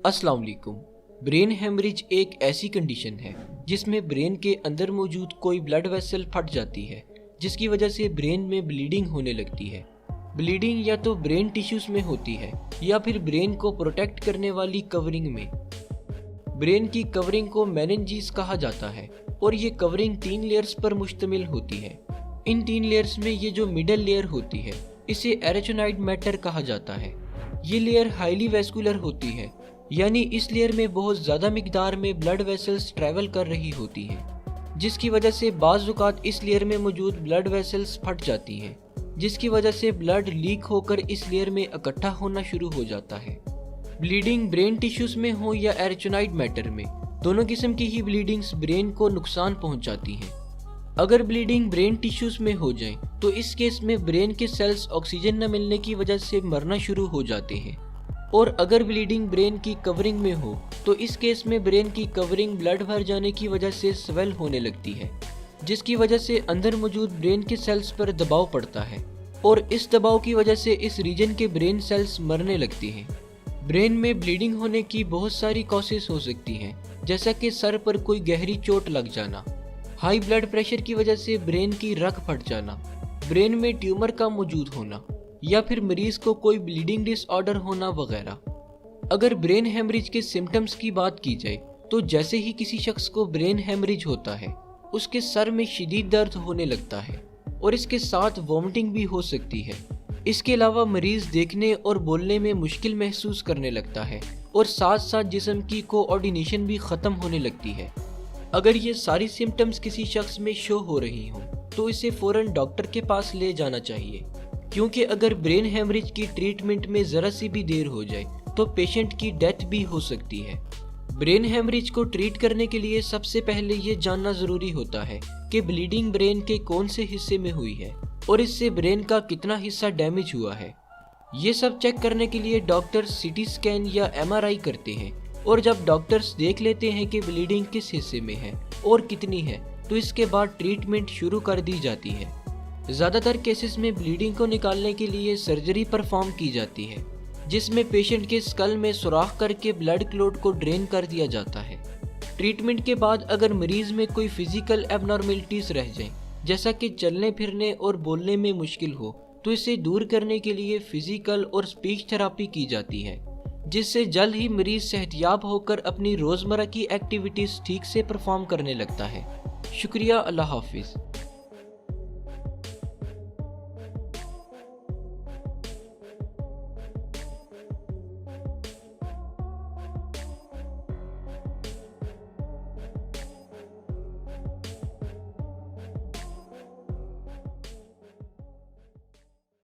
अस्सलाम वालेकुम। Brain haemorrhage एक ऐसी कंडीशन है जिसमें ब्रेन के अंदर मौजूद कोई ब्लड वेसल फट जाती है, जिसकी वजह से ब्रेन में ब्लीडिंग होने लगती है। ब्लीडिंग या तो ब्रेन टिश्यूज में होती है या फिर ब्रेन को प्रोटेक्ट करने वाली कवरिंग में। ब्रेन की कवरिंग को मेनिंजीज कहा जाता है और ये कवरिंग 3 लेयर्स पर मुश्तमिल होती है। इन 3 लेयर्स में ये जो मिडल लेयर होती है इसे एरेचोनाइड मैटर कहा जाता है। ये लेयर हाईली वेस्कुलर होती है, यानी इस लेयर में बहुत ज़्यादा मिकदार में ब्लड वेसल्स ट्रैवल कर रही होती हैं, जिसकी वजह से बाज़ औक़ात इस लेयर में मौजूद ब्लड वेसल्स फट जाती हैं, जिसकी वजह से ब्लड लीक होकर इस लेयर में इकट्ठा होना शुरू हो जाता है। ब्लीडिंग ब्रेन टिश्यूज़ में हो या एरेचोनाइड मैटर में, दोनों किस्म की ही ब्लीडिंग्स ब्रेन को नुकसान पहुँचाती हैं। अगर ब्लीडिंग ब्रेन टिश्यूज़ में हो जाए तो इस केस में ब्रेन के सेल्स ऑक्सीजन न मिलने की वजह से मरना शुरू हो जाते हैं। और अगर ब्लीडिंग ब्रेन की कवरिंग में हो तो इस केस में ब्रेन की कवरिंग ब्लड भर जाने की वजह से स्वेल होने लगती है, जिसकी वजह से अंदर मौजूद ब्रेन के सेल्स पर दबाव पड़ता है और इस दबाव की वजह से इस रीजन के ब्रेन सेल्स मरने लगती हैं। ब्रेन में ब्लीडिंग होने की बहुत सारी कॉसेस हो सकती हैं, जैसा कि सर पर कोई गहरी चोट लग जाना, हाई ब्लड प्रेशर की वजह से ब्रेन की रग फट जाना, ब्रेन में ट्यूमर का मौजूद होना या फिर मरीज को कोई ब्लीडिंग डिसऑर्डर होना वगैरह। अगर ब्रेन हेमरेज के सिम्टम्स की बात की जाए तो जैसे ही किसी शख्स को ब्रेन हेमरेज होता है उसके सर में शदीद दर्द होने लगता है और इसके साथ वॉमिटिंग भी हो सकती है। इसके अलावा मरीज देखने और बोलने में मुश्किल महसूस करने लगता है और साथ साथ जिस्म की कोऑर्डिनेशन भी ख़त्म होने लगती है। अगर ये सारी सिम्टम्स किसी शख्स में शो हो रही हों तो इसे फ़ौरन डॉक्टर के पास ले जाना चाहिए, क्योंकि अगर ब्रेन हेमरेज की ट्रीटमेंट में ज़रा सी भी देर हो जाए तो पेशेंट की डेथ भी हो सकती है। ब्रेन हेमरेज को ट्रीट करने के लिए सबसे पहले ये जानना ज़रूरी होता है कि ब्लीडिंग ब्रेन के कौन से हिस्से में हुई है और इससे ब्रेन का कितना हिस्सा डैमेज हुआ है। ये सब चेक करने के लिए डॉक्टर सीटी स्कैन या MRI करते हैं और जब डॉक्टर्स देख लेते हैं कि ब्लीडिंग किस हिस्से में है और कितनी है तो इसके बाद ट्रीटमेंट शुरू कर दी जाती है। ज़्यादातर केसेस में ब्लीडिंग को निकालने के लिए सर्जरी परफॉर्म की जाती है, जिसमें पेशेंट के स्कल में सुराख करके ब्लड क्लॉट को ड्रेन कर दिया जाता है। ट्रीटमेंट के बाद अगर मरीज में कोई फिजिकल एबनॉर्मेलिटीज रह जाएं, जैसा कि चलने फिरने और बोलने में मुश्किल हो, तो इसे दूर करने के लिए फिजिकल और स्पीच थेरापी की जाती है, जिससे जल्द ही मरीज सेहतयाब होकर अपनी रोज़मर्रा की एक्टिविटीज़ ठीक से परफॉर्म करने लगता है। शुक्रिया। अल्लाह हाफिज़।